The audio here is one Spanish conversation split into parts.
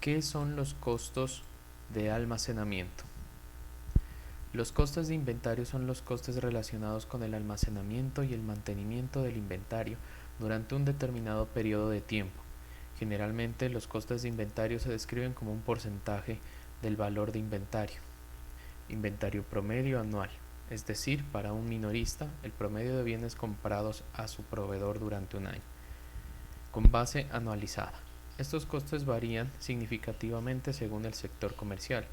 ¿Qué son los costos de almacenamiento? Los costes de inventario son los costes relacionados con el almacenamiento y el mantenimiento del inventario durante un determinado periodo de tiempo. Generalmente, los costes de inventario se describen como un porcentaje del valor de inventario. Inventario promedio anual, es decir, para un minorista, el promedio de bienes comprados a su proveedor durante un año, con base anualizada. Estos costes varían significativamente según el sector comercial,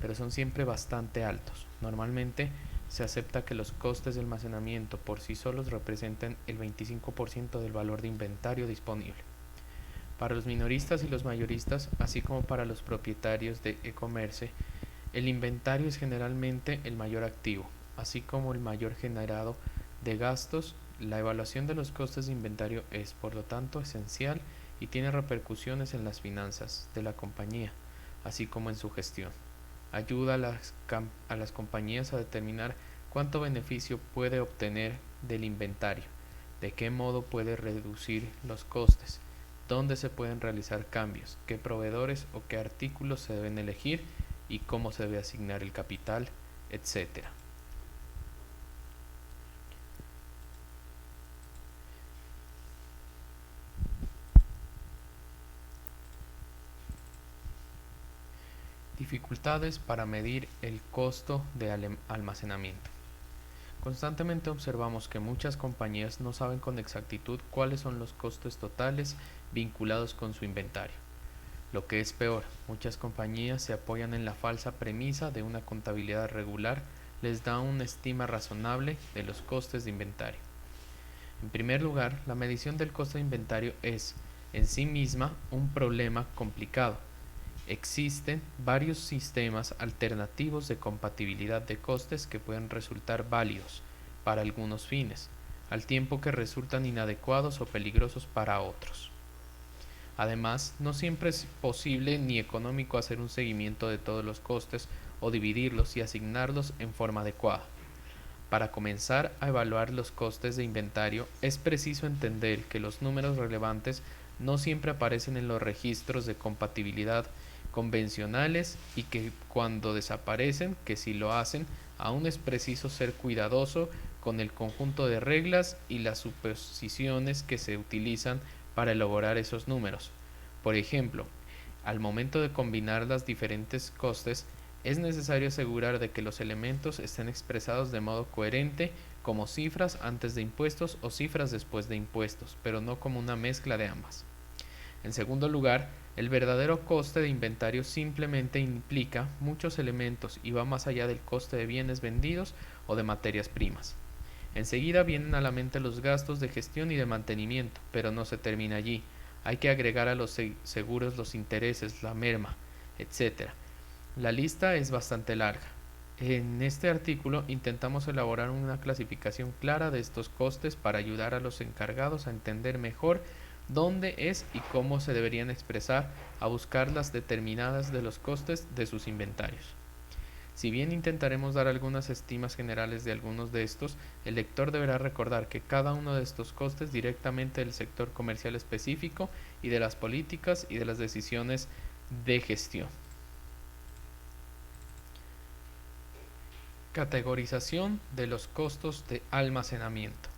pero son siempre bastante altos. Normalmente se acepta que los costes de almacenamiento por sí solos representan el 25% del valor de inventario disponible. Para los minoristas y los mayoristas, así como para los propietarios de e-commerce, el inventario es generalmente el mayor activo, así como el mayor generado de gastos. La evaluación de los costes de inventario es, por lo tanto, esencial y tiene repercusiones en las finanzas de la compañía, así como en su gestión. Ayuda a las compañías a determinar cuánto beneficio puede obtener del inventario, de qué modo puede reducir los costes, dónde se pueden realizar cambios, qué proveedores o qué artículos se deben elegir y cómo se debe asignar el capital, etc. Dificultades para medir el costo de almacenamiento. Constantemente observamos que muchas compañías no saben con exactitud cuáles son los costos totales vinculados con su inventario. Lo que es peor, muchas compañías se apoyan en la falsa premisa de una contabilidad regular les da una estima razonable de los costes de inventario. En primer lugar, la medición del costo de inventario es, en sí misma, un problema complicado. Existen varios sistemas alternativos de compatibilidad de costes que pueden resultar válidos para algunos fines, al tiempo que resultan inadecuados o peligrosos para otros. Además, no siempre es posible ni económico hacer un seguimiento de todos los costes o dividirlos y asignarlos en forma adecuada. Para comenzar a evaluar los costes de inventario, es preciso entender que los números relevantes no siempre aparecen en los registros de compatibilidad convencionales y que cuando desaparecen, que si lo hacen, aún es preciso ser cuidadoso con el conjunto de reglas y las suposiciones que se utilizan para elaborar esos números. Por ejemplo, al momento de combinar las diferentes costes, es necesario asegurar de que los elementos estén expresados de modo coherente como cifras antes de impuestos o cifras después de impuestos, pero no como una mezcla de ambas. En segundo lugar, el verdadero coste de inventario simplemente implica muchos elementos y va más allá del coste de bienes vendidos o de materias primas. Enseguida vienen a la mente los gastos de gestión y de mantenimiento, pero no se termina allí. Hay que agregar a los seguros los intereses, la merma, etc. La lista es bastante larga. En este artículo intentamos elaborar una clasificación clara de estos costes para ayudar a los encargados a entender mejor dónde es y cómo se deberían expresar a buscar las determinadas de los costes de sus inventarios. Si bien intentaremos dar algunas estimas generales de algunos de estos, el lector deberá recordar que cada uno de estos costes directamente del sector comercial específico y de las políticas y de las decisiones de gestión. Categorización de los costos de almacenamiento.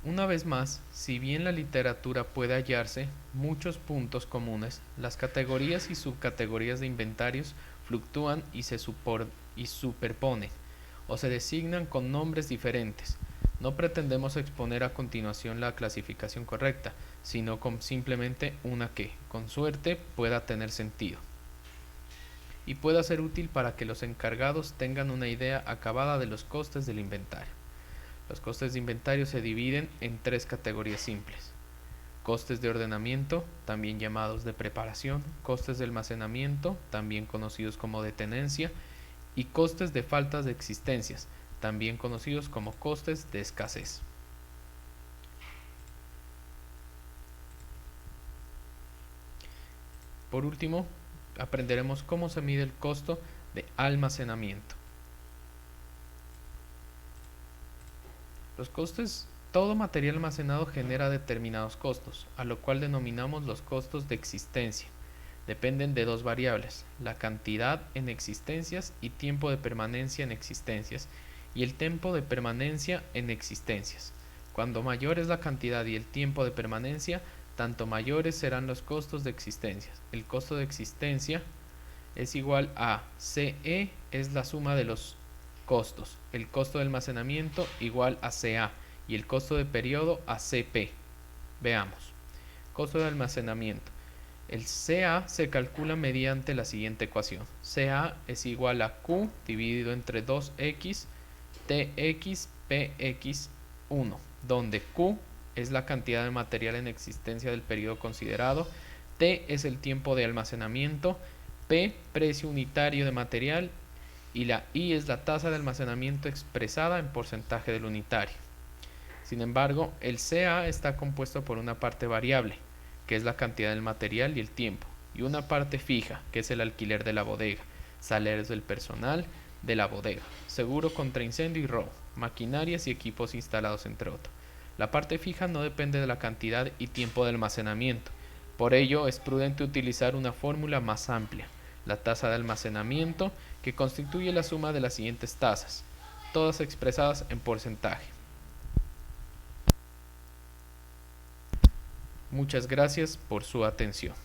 Una vez más, si bien la literatura puede hallarse muchos puntos comunes, las categorías y subcategorías de inventarios fluctúan y se superponen o se designan con nombres diferentes. No pretendemos exponer a continuación la clasificación correcta, sino con simplemente una que, con suerte, pueda tener sentido y pueda ser útil para que los encargados tengan una idea acabada de los costes del inventario. Los costes de inventario se dividen en tres categorías simples: costes de ordenamiento, también llamados de preparación, costes de almacenamiento, también conocidos como de tenencia, y costes de faltas de existencias, también conocidos como costes de escasez. Por último, aprenderemos cómo se mide el costo de almacenamiento. Los costes, todo material almacenado genera determinados costos, a lo cual denominamos los costos de existencia. Dependen de dos variables, la cantidad en existencias y tiempo de permanencia en existencias, y el tiempo de permanencia en existencias. Cuando mayor es la cantidad y el tiempo de permanencia, tanto mayores serán los costos de existencias. El costo de existencia es igual a CE, es la suma de los costos. El costo de almacenamiento igual a CA y el costo de periodo a CP. Veamos. Costo de almacenamiento. El CA se calcula mediante la siguiente ecuación. CA es igual a Q dividido entre 2X TX PX1, donde Q es la cantidad de material en existencia del periodo considerado, T es el tiempo de almacenamiento, P precio unitario de material y la I es la tasa de almacenamiento expresada en porcentaje del unitario. Sin embargo, el CA está compuesto por una parte variable, que es la cantidad del material y el tiempo, y una parte fija, que es el alquiler de la bodega, salarios del personal de la bodega, seguro contra incendio y robo, maquinarias y equipos instalados, entre otros. La parte fija no depende de la cantidad y tiempo de almacenamiento. Por ello, es prudente utilizar una fórmula más amplia, la tasa de almacenamiento, que constituye la suma de las siguientes tasas, todas expresadas en porcentaje. Muchas gracias por su atención.